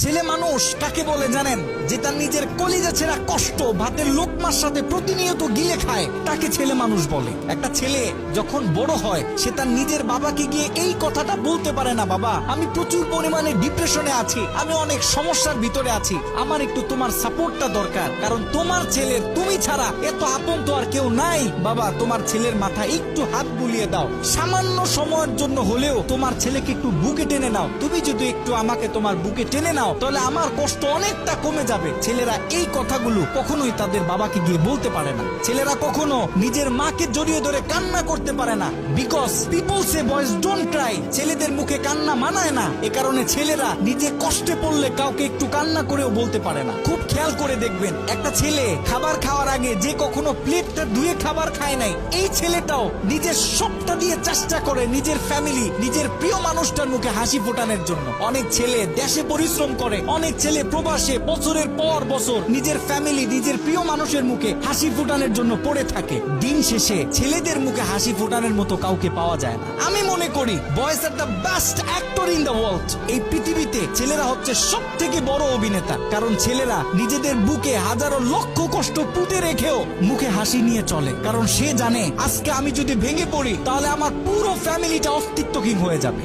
ছেলে মানুষ কাকে বলে জানেন? যে তার নিজের কলিজা ছেঁড়া কষ্ট ভাতের লোকমার সাথে প্রতিনিয়ত গিলে খায়, তাকে ছেলে মানুষ বলে। একটা ছেলে যখন বড় হয় সে তার নিজের বাবাকে গিয়ে এই কথাটা বলতে পারে না, বাবা আমি প্রচুর পরিমাণে ডিপ্রেশনে আছি, আমি অনেক সমস্যার ভিতরে আছি, আমার একটু তোমার সাপোর্টটা দরকার, কারণ তোমার ছেলের তুমি ছাড়া এত আপন তো আর কেউ নাই। বাবা তোমার ছেলের মাথা একটু হাত বুলিয়ে দাও, সামান্য সময়ের জন্য হলেও তোমার ছেলেকে একটু বুকে টেনে নাও। তুমি যদি একটু আমাকে তোমার বুকে টেনে নাও তাহলে আমার কষ্ট অনেকটা কমে যাবে। ছেলেরা এই কথাগুলো কখনোই তাদের বাবাকে গিয়ে বলতে পারে না। ছেলেরা কখনো নিজের মাকে জড়িয়ে ধরে কান্না করতে পারে না, because people say boys don't Cry. ছেলেদের মুখে কান্না মানায় না, এ কারণে ছেলেরা নিজে কষ্টে পড়লে কাউকে একটু কান্না করেও বলতে পারে না। খুব খেয়াল করে দেখবেন, একটা ছেলে খাবার খাওয়ার আগে যে কখনো প্লেটটা ধুয়ে খাবার খায় নাই, এই ছেলেটাও নিজের সবটা দিয়ে চেষ্টা করে নিজের ফ্যামিলি, নিজের প্রিয় মানুষটার মুখে হাসি ফোটানোর জন্য। অনেক ছেলে দেশে পরিশ্রম করে, অনেক ছেলে প্রবাসে বছরের পর বছর নিজের ফ্যামিলি, নিজের প্রিয় মানুষের মুখে হাসি ফোটানোর জন্য পড়ে থাকে। দিন শেষে ছেলেদের মুখে হাসি ফোটানোর মতো কাউকে পাওয়া যায় না। আমি মনে করি boys are the best actor in the world. এই পৃথিবীতে ছেলেরা হচ্ছে সব থেকে বড় অভিনেতা, কারণ ছেলেরা নিজেদের বুকে হাজারো লক্ষ কষ্ট পুঁতে রেখেও মুখে হাসি নিয়ে চলে, কারণ সে জানে আজকে আমি যদি ভেঙে পড়ি তাহলে আমার পুরো ফ্যামিলিটা অস্তিত্বহীন হয়ে যাবে।